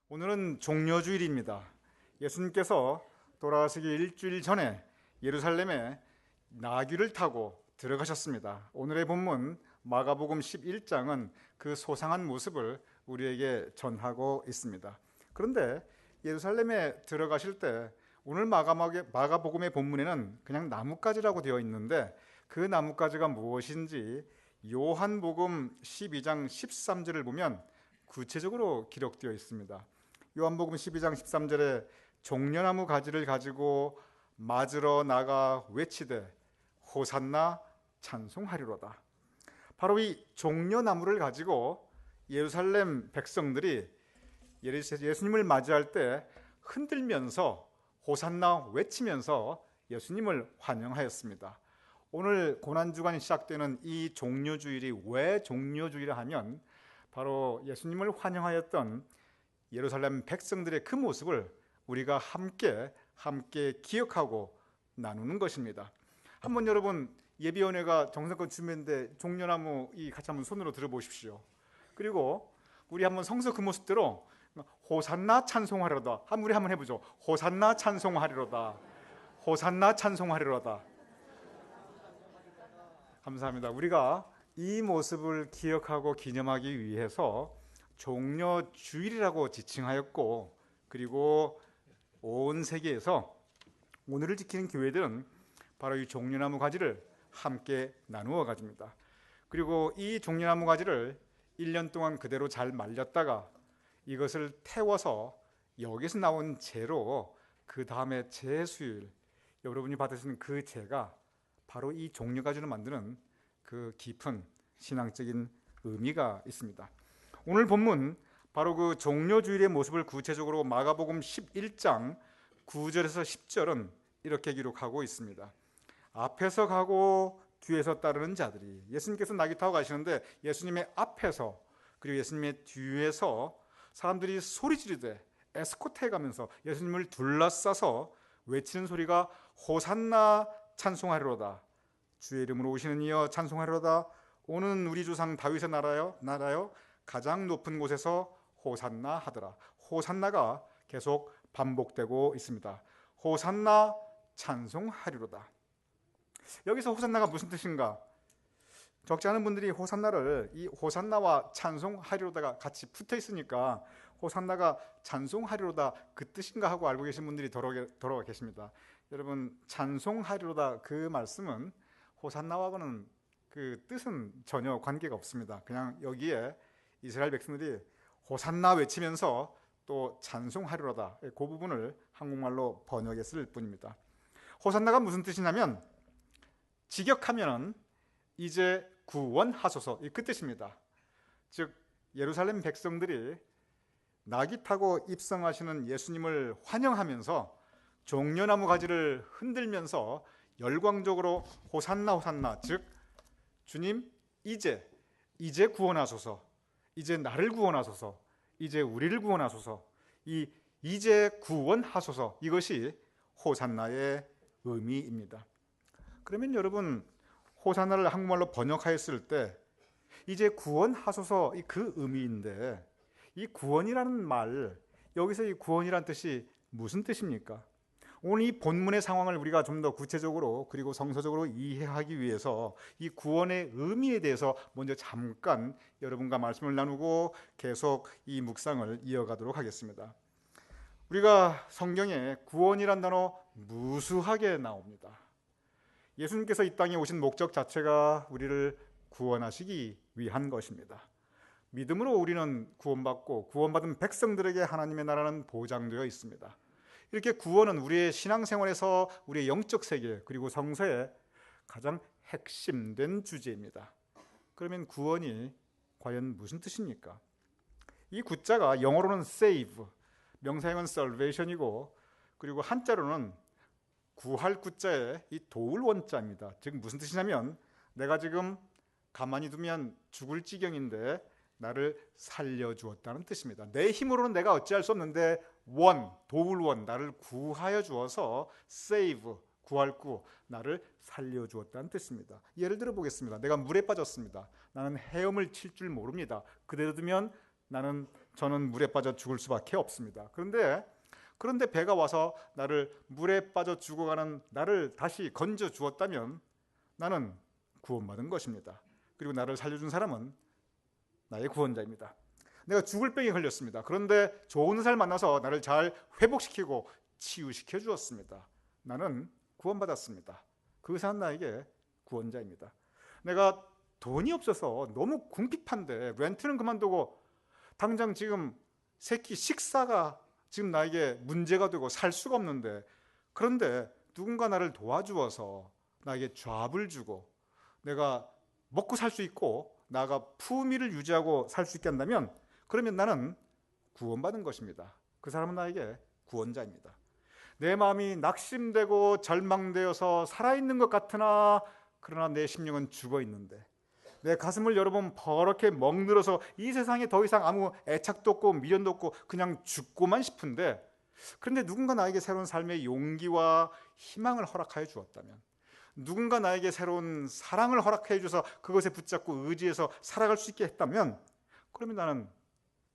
오늘은 종려주일입니다. 예수님께서 돌아가시기 일주일 전에 예루살렘에 나귀를 타고 들어가셨습니다. 오늘의 본문 마가복음 11장은 그 소상한 모습을 우리에게 전하고 있습니다. 그런데 예루살렘에 들어가실 때 오늘 마가복음의 본문에는 그냥 나뭇가지라고 되어 있는데 그 나뭇가지가 무엇인지 요한복음 12장 13절을 보면 구체적으로 기록되어 있습니다. 요한복음 12장 13절에 종려나무 가지를 가지고 맞으러 나가 외치되 호산나 찬송하리로다. 바로 이 종려나무를 가지고 예루살렘 백성들이 예수님을 맞이할 때 흔들면서 호산나 외치면서 예수님을 환영하였습니다. 오늘 고난주간이 시작되는 이 종려주일이 왜 종려주일이라 하면 바로 예수님을 환영하였던 예루살렘 백성들의 그 모습을 우리가 함께 기억하고 나누는 것입니다. 한번 여러분 예비원회가 정성껏 준비했는데 종려나무 이 같이 한번 손으로 들어보십시오. 그리고 우리 한번 성서 그 모습대로 호산나 찬송하리로다. 우리 한번 해보죠. 호산나 찬송하리로다. 호산나 찬송하리로다. 감사합니다. 우리가 이 모습을 기억하고 기념하기 위해서 종려주일이라고 지칭하였고, 그리고 온 세계에서 오늘을 지키는 교회들은 바로 이 종려나무 가지를 함께 나누어 가집니다. 그리고 이 종려나무 가지를 1년 동안 그대로 잘 말렸다가 이것을 태워서 여기서 나온 재로 그 다음에 재수일, 여러분이 받으시는 그 재가 바로 이 종려가지로 만드는 그 깊은 신앙적인 의미가 있습니다. 오늘 본문 바로 그 종려주일의 모습을 구체적으로 마가복음 11장 9절에서 10절은 이렇게 기록하고 있습니다. 앞에서 가고 뒤에서 따르는 자들이, 예수님께서 나귀 타고 가시는데 예수님의 앞에서 그리고 예수님의 뒤에서 사람들이 소리 지르되 에스코트해 가면서 예수님을 둘러싸서 외치는 소리가 호산나 찬송하리로다. 주의 이름으로 오시는 이여 찬송하리로다. 오는 우리 조상 다윗의 나라여 가장 높은 곳에서 호산나 하더라. 호산나가 계속 반복되고 있습니다. 호산나 찬송하리로다. 여기서 호산나가 무슨 뜻인가? 적지 않은 분들이 호산나를 이 호산나와 찬송하리로다가 같이 붙어 있으니까 호산나가 찬송하리로다 그 뜻인가 하고 알고 계신 분들이 더러 계십니다. 여러분, 찬송하리로다 그 말씀은 호산나와는 그 뜻은 전혀 관계가 없습니다. 그냥 여기에 이스라엘 백성들이 호산나 외치면서 또 찬송하리로다 그 부분을 한국말로 번역했을 뿐입니다. 호산나가 무슨 뜻이냐면 직역하면 이제 구원하소서 그 뜻입니다. 즉 예루살렘 백성들이 나귀 타고 입성하시는 예수님을 환영하면서 종려나무 가지를 흔들면서 열광적으로 호산나 호산나, 즉 주님 이제 구원하소서, 이제 나를 구원하소서, 이제 우리를 구원하소서, 이제 구원하소서, 이것이 호산나의 의미입니다. 그러면 여러분, 호산나를 한국말로 번역하였을 때 이제 구원하소서 그 의미인데, 이 구원이라는 말, 여기서 이 구원이라는 뜻이 무슨 뜻입니까? 오늘 이 본문의 상황을 우리가 좀 더 구체적으로 그리고 성서적으로 이해하기 위해서 이 구원의 의미에 대해서 먼저 잠깐 여러분과 말씀을 나누고 계속 이 묵상을 이어가도록 하겠습니다. 우리가 성경에 구원이란 단어 무수하게 나옵니다. 예수님께서 이 땅에 오신 목적 자체가 우리를 구원하시기 위한 것입니다. 믿음으로 우리는 구원받고 구원받은 백성들에게 하나님의 나라는 보장되어 있습니다. 이렇게 구원은 우리의 신앙생활에서 우리의 영적 세계 그리고 성서의 가장 핵심된 주제입니다. 그러면 구원이 과연 무슨 뜻입니까? 이 구자가 영어로는 save, 명사형은 salvation이고, 그리고 한자로는 구할 구자에 이 도울 원자입니다. 즉 무슨 뜻이냐면 내가 지금 가만히 두면 죽을 지경인데 나를 살려주었다는 뜻입니다. 내 힘으로는 내가 어찌할 수 없는데 도울 나를 구하여 주어서 save, 구할 구, 나를 살려주었다는 뜻입니다. 예를 들어 보겠습니다. 내가 물에 빠졌습니다. 나는 헤엄을 칠 줄 모릅니다. 그대로 두면 저는 물에 빠져 죽을 수밖에 없습니다. 그런데 배가 와서 나를 물에 빠져 죽어가는 나를 다시 건져 주었다면 나는 구원받은 것입니다. 그리고 나를 살려준 사람은 나의 구원자입니다. 내가 죽을 병에 걸렸습니다. 그런데 좋은 의사를 만나서 나를 잘 회복시키고 치유시켜 주었습니다. 나는 구원받았습니다. 그 의사는 나에게 구원자입니다. 내가 돈이 없어서 너무 궁핍한데 렌트는 그만두고 당장 지금 새끼 식사가 지금 나에게 문제가 되고 살 수가 없는데, 그런데 누군가 나를 도와주어서 나에게 잡을 주고 내가 먹고 살 수 있고 나가 품위를 유지하고 살 수 있게 한다면, 그러면 나는 구원받은 것입니다. 그 사람은 나에게 구원자입니다. 내 마음이 낙심되고 절망되어서 살아있는 것 같으나 그러나 내 심령은 죽어있는데, 내 가슴을 열어보면 버럭게 멍들어서 이 세상에 더 이상 아무 애착도 없고 미련도 없고 그냥 죽고만 싶은데, 그런데 누군가 나에게 새로운 삶의 용기와 희망을 허락하여 주었다면, 누군가 나에게 새로운 사랑을 허락해 주셔서 그것에 붙잡고 의지해서 살아갈 수 있게 했다면, 그러면 나는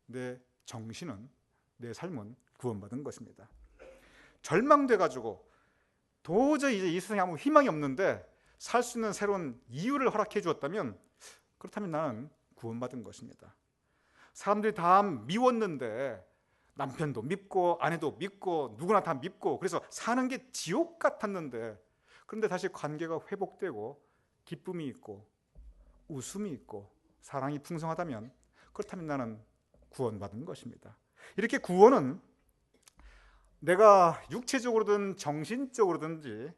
내 정신은, 내 삶은 구원받은 것입니다. 절망돼가지고 도저히 이제 이 세상에 아무 희망이 없는데 살 수 있는 새로운 이유를 허락해 주었다면, 그렇다면 나는 구원받은 것입니다. 사람들이 다 미웠는데 남편도 밉고 아내도 밉고 누구나 다 밉고 그래서 사는 게 지옥 같았는데, 그런데 다시 관계가 회복되고 기쁨이 있고 웃음이 있고 사랑이 풍성하다면, 그렇다면 나는 구원받은 것입니다. 이렇게 구원은 내가 육체적으로든 정신적으로든지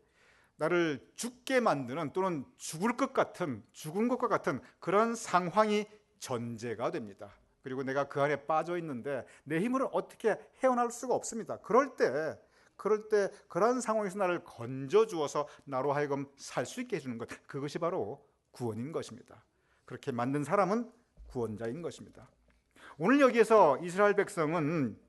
나를 죽게 만드는 또는 죽은 것과 같은 그런 상황이 전제가 됩니다. 그리고 내가 그 안에 빠져 있는데 내 힘으로 어떻게 헤어나올 수가 없습니다. 그럴 때 그런 상황에서 나를 건져 주어서 나로 하여금 살 수 있게 해주는 것, 그것이 바로 구원인 것입니다. 그렇게 만든 사람은 구원자인 것입니다. 오늘 여기에서 이스라엘 백성은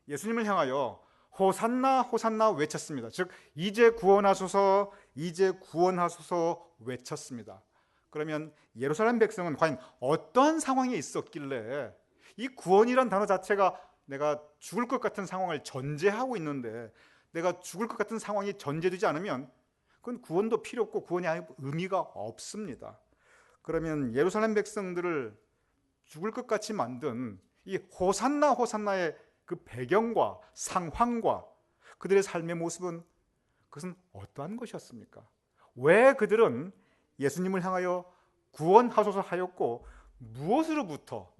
예수님을 향하여 호산나 호산나 외쳤습니다. 즉 이제 구원하소서, 이제 구원하소서 외쳤습니다. 그러면 예루살렘 백성은 과연 어떠한 상황에 있었길래 이 구원이란 단어 자체가 내가 죽을 것 같은 상황을 전제하고 있는데, 내가 죽을 것 같은 상황이 전제되지 않으면 그건 구원도 필요 없고 구원이 의미가 없습니다. 그러면 예루살렘 백성들을 죽을 것 같이 만든 이 호산나 호산나의 그 배경과 상황과 그들의 삶의 모습은, 그것은 어떠한 것이었습니까? 왜 그들은 예수님을 향하여 구원하소서 하였고, 무엇으로부터,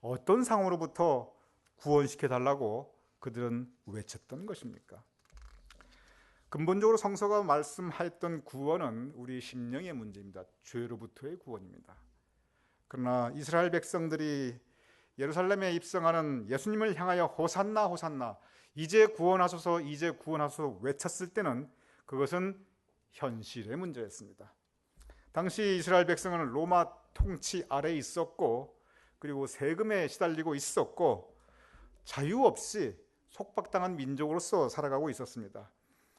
어떤 상황으로부터 구원시켜달라고 그들은 외쳤던 것입니까? 근본적으로 성서가 말씀하였던 구원은 우리 심령의 문제입니다. 죄로부터의 구원입니다. 그러나 이스라엘 백성들이 예루살렘에 입성하는 예수님을 향하여 호산나 호산나, 이제 구원하소서, 이제 구원하소서 외쳤을 때는 그것은 현실의 문제였습니다. 당시 이스라엘 백성은 로마 통치 아래에 있었고, 그리고 세금에 시달리고 있었고, 자유 없이 속박당한 민족으로서 살아가고 있었습니다.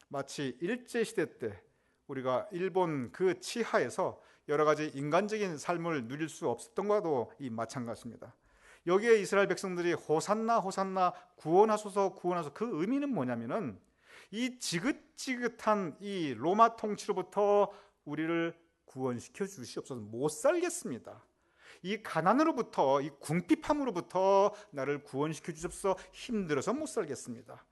마치 일제시대 때 우리가 일본 그 치하에서 여러 가지 인간적인 삶을 누릴 수 없었던 것과도 마찬가지입니다. 여기에 이스라엘 백성들이 호산나 호산나 구원하소서 구원하소서, 그 의미는 뭐냐면은 이 지긋지긋한 이 로마 통치로부터 우리를 구원시켜 주시옵소서, 못 살겠습니다. 이 가난으로부터, 이 궁핍함으로부터 나를 구원시켜 주십소서, 힘들어서 못 살겠습니다.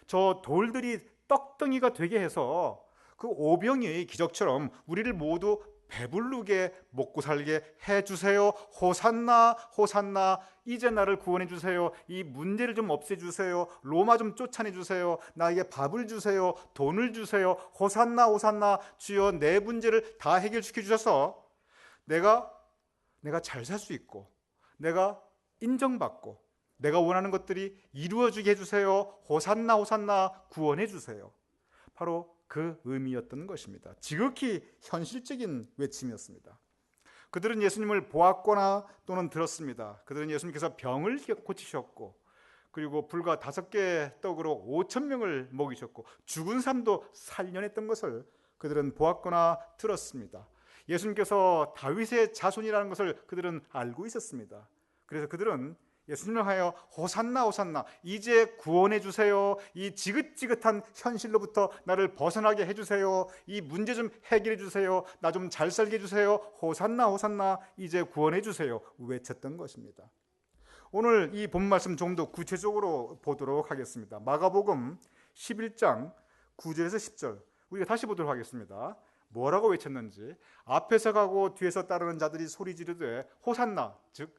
저 돌들이 떡덩이가 되게 해서 그 오병이의 기적처럼 우리를 모두 배부르게 먹고 살게 해주세요. 호산나 호산나, 이제 나를 구원해 주세요. 이 문제를 좀 없애주세요. 로마 좀 쫓아내주세요. 나에게 밥을 주세요. 돈을 주세요. 호산나 호산나, 주여 내 문제를 다 해결시켜 주셔서 내가 잘 살 수 있고, 내가 인정받고, 내가 원하는 것들이 이루어지게 해주세요. 호산나 호산나, 구원해 주세요. 바로 그 의미였던 것입니다. 지극히 현실적인 외침이었습니다. 그들은 예수님을 보았거나 또는 들었습니다. 그들은 예수님께서 병을 고치셨고, 그리고 불과 5개의 떡으로 5,000명을 먹이셨고, 죽은 사람도 살려냈던 것을 그들은 보았거나 들었습니다. 예수님께서 다윗의 자손이라는 것을 그들은 알고 있었습니다. 그래서 그들은 예수님을 하여 호산나 호산나, 이제 구원해 주세요. 이 지긋지긋한 현실로부터 나를 벗어나게 해주세요. 이 문제 좀 해결해 주세요. 나 좀 잘 살게 해주세요. 호산나 호산나, 이제 구원해 주세요. 외쳤던 것입니다. 오늘 이 본 말씀 좀 더 구체적으로 보도록 하겠습니다. 마가복음 11장 9절에서 10절 우리가 다시 보도록 하겠습니다. 뭐라고 외쳤는지. 앞에서 가고 뒤에서 따르는 자들이 소리 지르되 호산나, 즉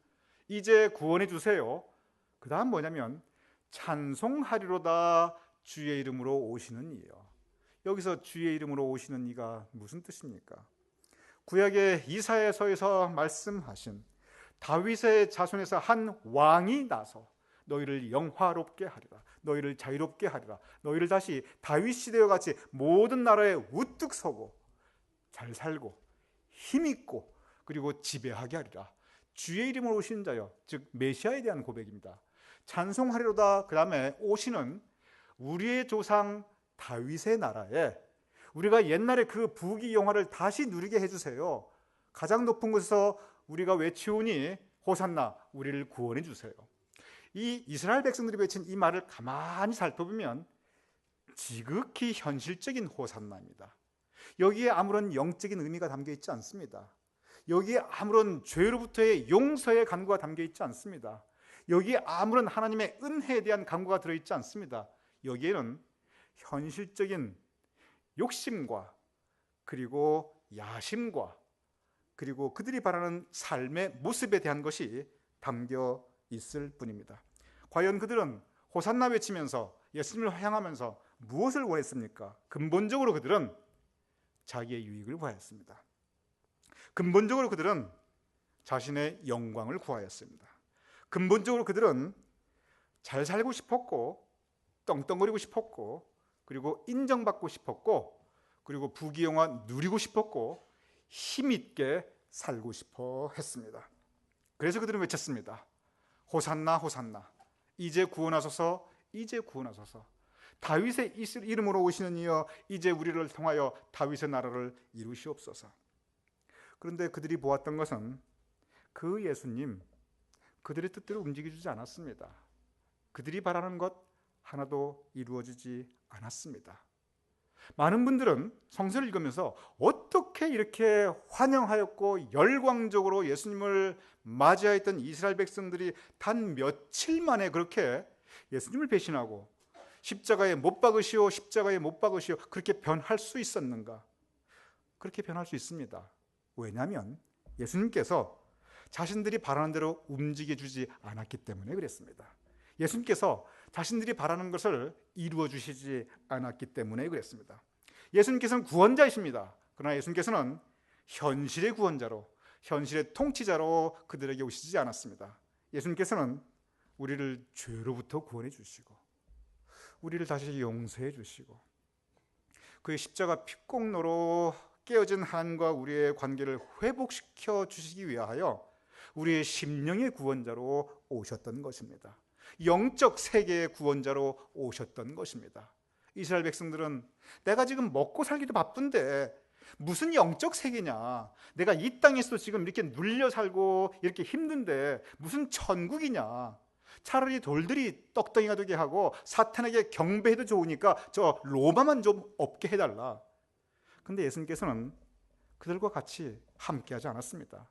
이제 구원해 주세요. 그 다음 뭐냐면 찬송하리로다 주의 이름으로 오시는 이요. 여기서 주의 이름으로 오시는 이가 무슨 뜻입니까? 구약의 이사야서에서 말씀하신 다윗의 자손에서 한 왕이 나서 너희를 영화롭게 하리라, 너희를 자유롭게 하리라, 너희를 다시 다윗 시대와 같이 모든 나라에 우뚝 서고 잘 살고 힘있고 그리고 지배하게 하리라. 주의 이름으로 오시는 자여, 즉 메시아에 대한 고백입니다. 찬송하리로다. 그 다음에 오시는 우리의 조상 다윗의 나라에 우리가 옛날에 그 부귀 영화를 다시 누리게 해주세요. 가장 높은 곳에서 우리가 외치오니 호산나, 우리를 구원해 주세요. 이 이스라엘 백성들이 외친 이 말을 가만히 살펴보면 지극히 현실적인 호산나입니다. 여기에 아무런 영적인 의미가 담겨 있지 않습니다. 여기에 아무런 죄로부터의 용서의 간구가 담겨 있지 않습니다. 여기에 아무런 하나님의 은혜에 대한 간구가 들어있지 않습니다. 여기에는 현실적인 욕심과 그리고 야심과 그리고 그들이 바라는 삶의 모습에 대한 것이 담겨 있을 뿐입니다. 과연 그들은 호산나 외치면서 예수님을 향하면서 무엇을 원했습니까? 근본적으로 그들은 자기의 유익을 구하였습니다. 근본적으로 그들은 자신의 영광을 구하였습니다. 근본적으로 그들은 잘 살고 싶었고 떵떵거리고 싶었고 그리고 인정받고 싶었고 그리고 부귀영화 누리고 싶었고 힘있게 살고 싶어 했습니다. 그래서 그들은 외쳤습니다. 호산나 호산나, 이제 구원하소서, 이제 구원하소서. 다윗의 이름으로 오시는 이여, 이제 우리를 통하여 다윗의 나라를 이루시옵소서. 그런데 그들이 보았던 것은 그 예수님, 그들의 뜻대로 움직여주지 않았습니다. 그들이 바라는 것 하나도 이루어지지 않았습니다. 많은 분들은 성서를 읽으면서 어떻게 이렇게 환영하였고 열광적으로 예수님을 맞이하였던 이스라엘 백성들이 단 며칠 만에 그렇게 예수님을 배신하고 십자가에 못 박으시오, 십자가에 못 박으시오, 그렇게 변할 수 있었는가? 그렇게 변할 수 있습니다. 왜냐하면 예수님께서 자신들이 바라는 대로 움직여주지 않았기 때문에 그랬습니다. 예수님께서 자신들이 바라는 것을 이루어 주시지 않았기 때문에 그랬습니다. 예수님께서는 구원자이십니다. 그러나 예수님께서는 현실의 구원자로, 현실의 통치자로 그들에게 오시지 않았습니다. 예수님께서는 우리를 죄로부터 구원해 주시고 우리를 다시 용서해 주시고 그의 십자가 피공로로 깨어진 하나님과 우리의 관계를 회복시켜 주시기 위하여 우리의 심령의 구원자로 오셨던 것입니다. 영적 세계의 구원자로 오셨던 것입니다. 이스라엘 백성들은 내가 지금 먹고 살기도 바쁜데 무슨 영적 세계냐, 내가 이 땅에서 지금 이렇게 눌려 살고 이렇게 힘든데 무슨 천국이냐, 차라리 돌들이 떡덩이가 되게 하고 사탄에게 경배해도 좋으니까 저 로마만 좀 없게 해달라. 근데 예수님께서는 그들과 같이 함께하지 않았습니다.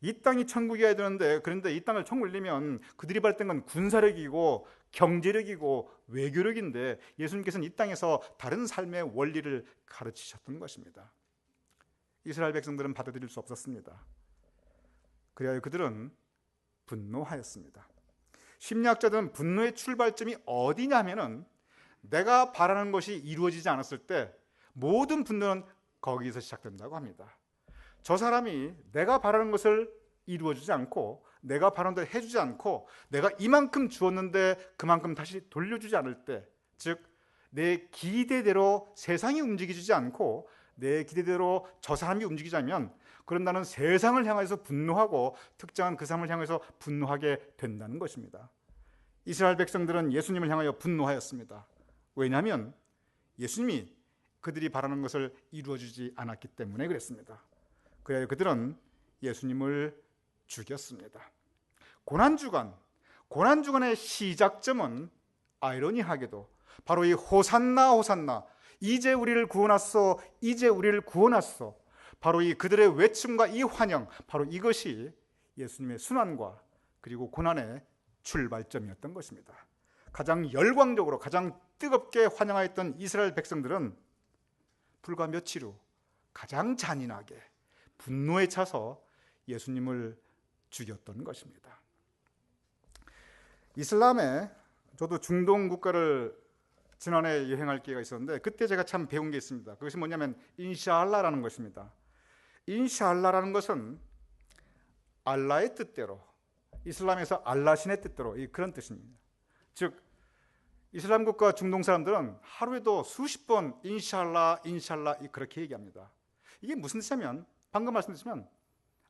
이 땅이 천국이어야 되는데, 그런데 이 땅을 총물리면 그들이 발휘한 건 군사력이고 경제력이고 외교력인데 예수님께서는 이 땅에서 다른 삶의 원리를 가르치셨던 것입니다. 이스라엘 백성들은 받아들일 수 없었습니다. 그래야 그들은 분노하였습니다. 심리학자들은 분노의 출발점이 어디냐면은 내가 바라는 것이 이루어지지 않았을 때 모든 분노는 거기서 시작된다고 합니다. 저 사람이 내가 바라는 것을 이루어주지 않고 내가 바라는 대로 해주지 않고 내가 이만큼 주었는데 그만큼 다시 돌려주지 않을 때, 즉 내 기대대로 세상이 움직이지 않고 내 기대대로 저 사람이 움직이자면 그런 나는 세상을 향해서 분노하고 특정한 그 사람을 향해서 분노하게 된다는 것입니다. 이스라엘 백성들은 예수님을 향하여 분노하였습니다. 왜냐하면 예수님이 그들이 바라는 것을 이루어주지 않았기 때문에 그랬습니다. 그래야 그들은 예수님을 죽였습니다. 고난주간, 고난주간의 시작점은 아이러니하게도 바로 이 호산나 호산나, 이제 우리를 구원하소, 이제 우리를 구원하소, 바로 이 그들의 외침과 이 환영, 바로 이것이 예수님의 순환과 그리고 고난의 출발점이었던 것입니다. 가장 열광적으로 가장 뜨겁게 환영하였던 이스라엘 백성들은 불과 며칠 후 가장 잔인하게 분노에 차서 예수님을 죽였던 것입니다. 이슬람에, 저도 중동 국가를 지난해 여행할 기회가 있었는데 그때 제가 참 배운 게 있습니다. 그것이 뭐냐면 인샤알라라는 것입니다. 인샤알라라는 것은 알라의 뜻대로, 이슬람에서 알라 신의 뜻대로, 그런 뜻입니다. 즉 이슬람 국가 중동 사람들은 하루에도 수십 번 인샬라 인샬라 그렇게 얘기합니다. 이게 무슨 뜻이냐면, 방금 말씀드렸지만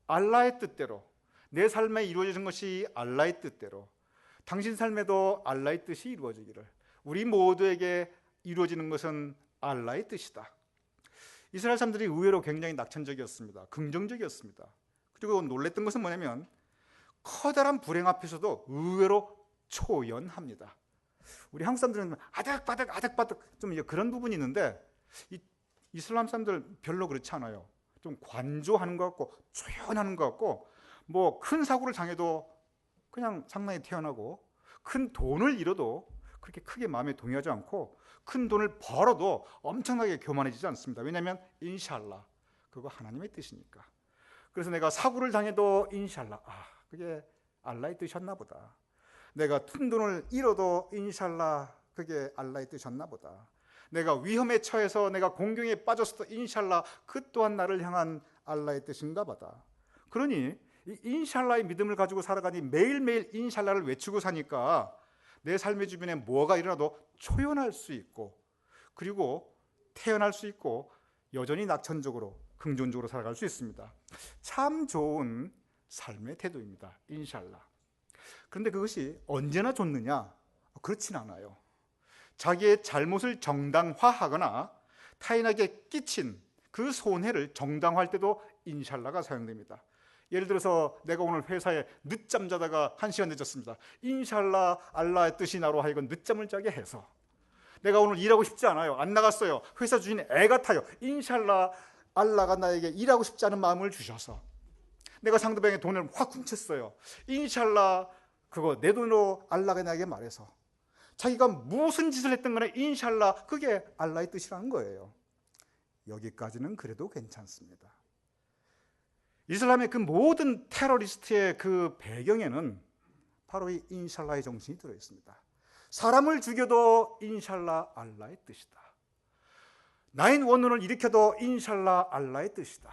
알라의 뜻대로, 내 삶에 이루어지는 것이 알라의 뜻대로, 당신 삶에도 알라의 뜻이 이루어지기를, 우리 모두에게 이루어지는 것은 알라의 뜻이다. 이스라엘 사람들이 의외로 굉장히 낙천적이었습니다. 긍정적이었습니다. 그리고 놀랬던 것은 뭐냐면 커다란 불행 앞에서도 의외로 초연합니다. 우리 한국 사람들은 아득바득 아득바득 좀 그런 부분이 있는데 이슬람 사람들 별로 그렇지 않아요. 좀 관조하는 것 같고 초연하는 것 같고, 뭐 큰 사고를 당해도 그냥 상당히 태어나고, 큰 돈을 잃어도 그렇게 크게 마음에 동요하지 않고, 큰 돈을 벌어도 엄청나게 교만해지지 않습니다. 왜냐하면 인샬라, 그거 하나님의 뜻이니까. 그래서 내가 사고를 당해도 인샬라, 그게 알라의 뜻이었나 보다. 내가 큰 돈을 잃어도 인샬라, 그게 알라의 뜻이었나 보다. 내가 위험에 처해서 내가 공경에 빠졌어도 인샬라, 그 또한 나를 향한 알라의 뜻인가 보다. 그러니 이 인샬라의 믿음을 가지고 살아가니 매일매일 인샬라를 외치고 사니까 내 삶의 주변에 뭐가 일어나도 초연할 수 있고, 그리고 태어날 수 있고, 여전히 낙천적으로 긍정적으로 살아갈 수 있습니다. 참 좋은 삶의 태도입니다. 인샬라. 그런데 그것이 언제나 좋느냐? 그렇진 않아요. 자기의 잘못을 정당화하거나 타인에게 끼친 그 손해를 정당화할 때도 인샬라가 사용됩니다. 예를 들어서 내가 오늘 회사에 늦잠 자다가 1시간 늦었습니다. 인샬라 알라의 뜻이 나로 하여금 늦잠을 자게 해서, 내가 오늘 일하고 싶지 않아요. 안 나갔어요. 회사 주인이 애 같아요. 인샬라 알라가 나에게 일하고 싶지 않은 마음을 주셔서 내가 상대방의 돈을 확 훔쳤어요. 인샬라 그거 내 돈으로 알라가 나에게 말해서, 자기가 무슨 짓을 했던 간에 인샬라 그게 알라의 뜻이라는 거예요. 여기까지는 그래도 괜찮습니다. 이슬람의 그 모든 테러리스트의 그 배경에는 바로 이 인샬라의 정신이 들어있습니다. 사람을 죽여도 인샬라 알라의 뜻이다. 911을 일으켜도 인샬라 알라의 뜻이다.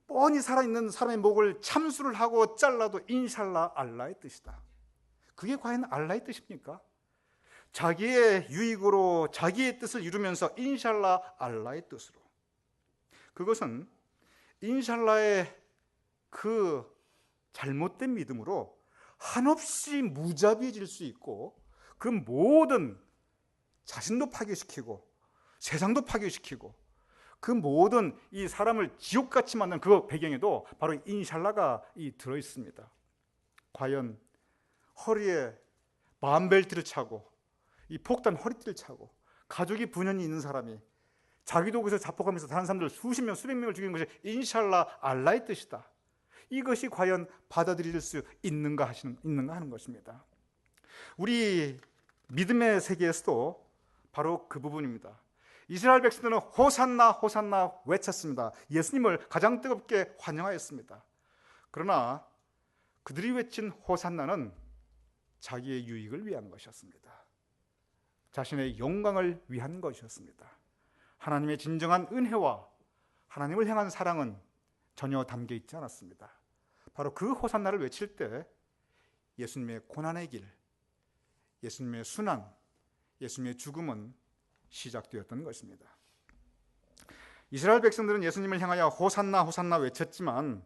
뻔히 살아있는 사람의 목을 참수를 하고 잘라도 인샬라 알라의 뜻이다. 그게 과연 알라의 뜻입니까? 자기의 유익으로 자기의 뜻을 이루면서 인샬라 알라의 뜻으로, 그것은 인샬라의 그 잘못된 믿음으로 한없이 무자비해질 수 있고, 그 모든 자신도 파괴시키고 세상도 파괴시키고 그 모든 이 사람을 지옥같이 만든 그 배경에도 바로 인샬라가 들어있습니다. 과연 허리에 마음벨트를 차고 이 폭탄 허리띠를 차고 가족이 분연히 있는 사람이 자기도 거기서 자폭하면서 다른 사람들 수십 명 수백 명을 죽이는 것이 인샬라 알라의 뜻이다. 이것이 과연 받아들일 수 있는가 하는 것입니다. 우리 믿음의 세계에서도 바로 그 부분입니다. 이스라엘 백성들은 호산나 호산나 외쳤습니다. 예수님을 가장 뜨겁게 환영하였습니다. 그러나 그들이 외친 호산나는 자기의 유익을 위한 것이었습니다. 자신의 영광을 위한 것이었습니다. 하나님의 진정한 은혜와 하나님을 향한 사랑은 전혀 담겨 있지 않았습니다. 바로 그 호산나를 외칠 때 예수님의 고난의 길, 예수님의 순환, 예수님의 죽음은 시작되었던 것입니다. 이스라엘 백성들은 예수님을 향하여 호산나 호산나 외쳤지만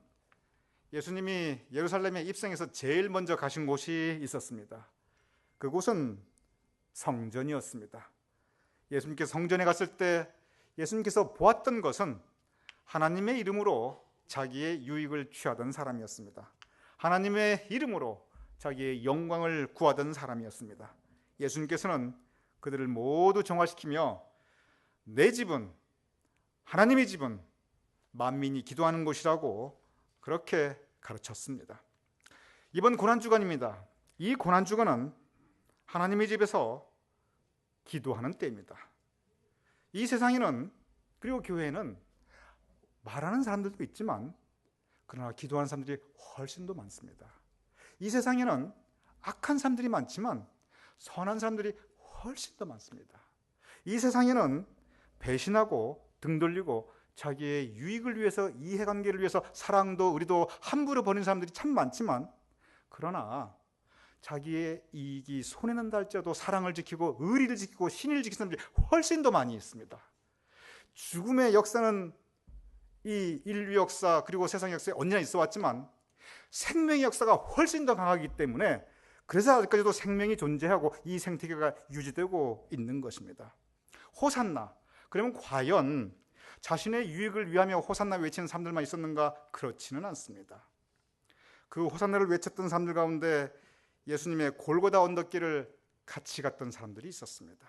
예수님이 예루살렘에 입성해서 제일 먼저 가신 곳이 있었습니다. 그곳은 성전이었습니다. 예수님께서 성전에 갔을 때 예수님께서 보았던 것은 하나님의 이름으로 자기의 유익을 취하던 사람이었습니다. 하나님의 이름으로 자기의 영광을 구하던 사람이었습니다. 예수님께서는 그들을 모두 정화시키며 내 집은, 하나님의 집은 만민이 기도하는 곳이라고 그렇게 가르쳤습니다. 이번 고난주간입니다. 이 고난주간은 하나님의 집에서 기도하는 때입니다. 이 세상에는, 그리고 교회에는 말하는 사람들도 있지만 그러나 기도하는 사람들이 훨씬 더 많습니다. 이 세상에는 악한 사람들이 많지만 선한 사람들이 훨씬 더 많습니다. 이 세상에는 배신하고 등 돌리고 자기의 유익을 위해서, 이해관계를 위해서 사랑도 의리도 함부로 버리는 사람들이 참 많지만, 그러나 자기의 이익이 손해난다 할지라도 사랑을 지키고 의리를 지키고 신의를 지키는 사람들이 훨씬 더 많이 있습니다. 죽음의 역사는 이 인류 역사 그리고 세상 역사에 언제나 있어 왔지만 생명의 역사가 훨씬 더 강하기 때문에, 그래서 아직까지도 생명이 존재하고 이 생태계가 유지되고 있는 것입니다. 호산나, 그러면 과연 자신의 유익을 위하며 호산나 외치는 사람들만 있었는가? 그렇지는 않습니다. 그 호산나를 외쳤던 사람들 가운데 예수님의 골고다 언덕길을 같이 갔던 사람들이 있었습니다.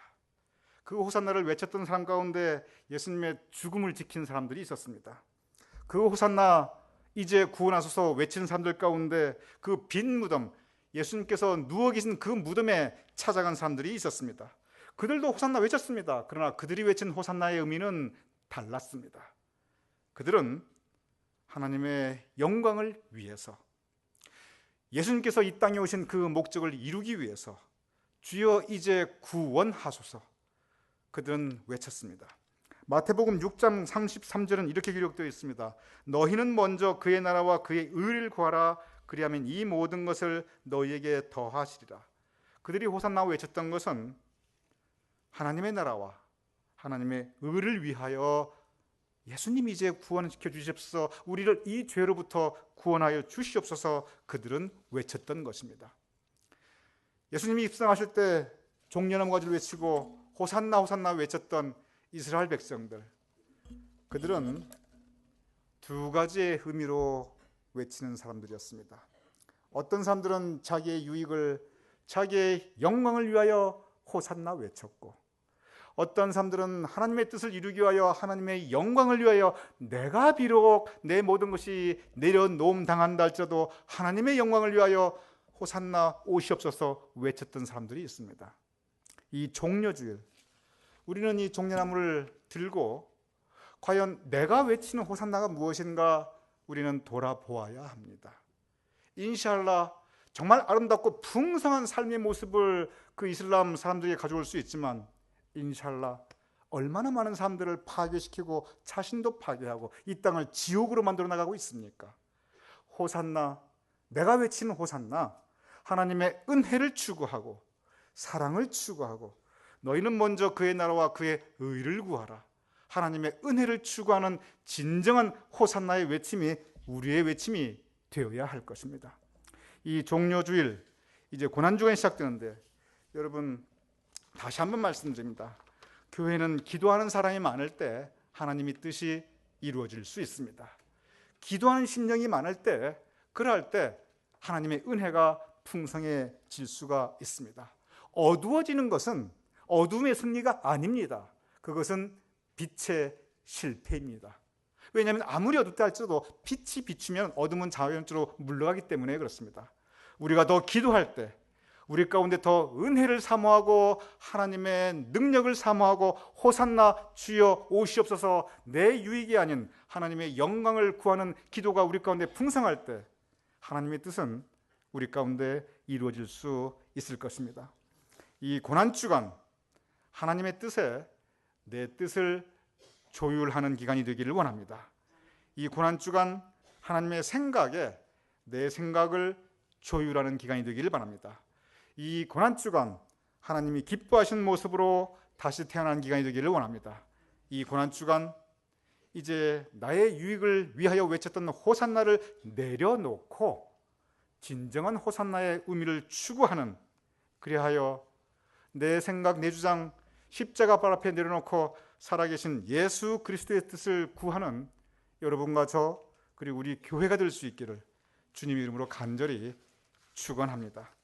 그 호산나를 외쳤던 사람 가운데 예수님의 죽음을 지킨 사람들이 있었습니다. 그 호산나 이제 구원하소서 외치는 사람들 가운데 그 빈 무덤, 예수님께서 누워 계신 그 무덤에 찾아간 사람들이 있었습니다. 그들도 호산나 외쳤습니다. 그러나 그들이 외친 호산나의 의미는 달랐습니다. 그들은 하나님의 영광을 위해서, 예수님께서 이 땅에 오신 그 목적을 이루기 위해서 주여 이제 구원하소서, 그들은 외쳤습니다. 마태복음 6장 33절은 이렇게 기록되어 있습니다. 너희는 먼저 그의 나라와 그의 의를 구하라. 그리하면 이 모든 것을 너희에게 더하시리라. 그들이 호산나 외쳤던 것은 하나님의 나라와 하나님의 의를 위하여 예수님이 이제 구원시켜 주시옵소서, 우리를 이 죄로부터 구원하여 주시옵소서, 그들은 외쳤던 것입니다. 예수님이 입성하실 때 종려나무 가지를 외치고 호산나 호산나 외쳤던 이스라엘 백성들, 그들은 두 가지의 의미로 외치는 사람들이었습니다. 어떤 사람들은 자기의 유익을, 자기의 영광을 위하여 호산나 외쳤고, 어떤 사람들은 하나님의 뜻을 이루기 위하여 하나님의 영광을 위하여 내가 비록 내 모든 것이 내려놓음 당한다 할지라도 하나님의 영광을 위하여 호산나 오시옵소서 외쳤던 사람들이 있습니다. 이 종려주일, 우리는 이 종려나무를 들고 과연 내가 외치는 호산나가 무엇인가 우리는 돌아보아야 합니다. 인샬라, 정말 아름답고 풍성한 삶의 모습을 그 이슬람 사람들에게 가져올 수 있지만, 인샬라 얼마나 많은 사람들을 파괴시키고 자신도 파괴하고 이 땅을 지옥으로 만들어 나가고 있습니까? 호산나, 내가 외치는 호산나, 하나님의 은혜를 추구하고 사랑을 추구하고 너희는 먼저 그의 나라와 그의 의를 구하라. 하나님의 은혜를 추구하는 진정한 호산나의 외침이 우리의 외침이 되어야 할 것입니다. 이 종려주일, 이제 고난주간이 시작되는데, 여러분 다시 한번 말씀드립니다. 교회는 기도하는 사람이 많을 때 하나님의 뜻이 이루어질 수 있습니다. 기도하는 심령이 많을 때, 그럴 때 하나님의 은혜가 풍성해질 수가 있습니다. 어두워지는 것은 어둠의 승리가 아닙니다. 그것은 빛의 실패입니다. 왜냐하면 아무리 어둡다 할지라도 빛이 비추면 어둠은 자연적으로 물러가기 때문에 그렇습니다. 우리가 더 기도할 때, 우리 가운데 더 은혜를 사모하고 하나님의 능력을 사모하고 호산나 주여 오시옵소서, 내 유익이 아닌 하나님의 영광을 구하는 기도가 우리 가운데 풍성할 때 하나님의 뜻은 우리 가운데 이루어질 수 있을 것입니다. 이 고난주간, 하나님의 뜻에 내 뜻을 조율하는 기간이 되기를 원합니다. 이 고난주간 하나님의 생각에 내 생각을 조율하는 기간이 되기를 바랍니다. 이 고난주간 하나님이 기뻐하시는 모습으로 다시 태어나는 기간이 되기를 원합니다. 이 고난주간 이제 나의 유익을 위하여 외쳤던 호산나를 내려놓고 진정한 호산나의 의미를 추구하는, 그리하여 내 생각, 내 주장 십자가 발 앞에 내려놓고 살아계신 예수 그리스도의 뜻을 구하는 여러분과 저, 그리고 우리 교회가 될 수 있기를 주님 이름으로 간절히 축원합니다.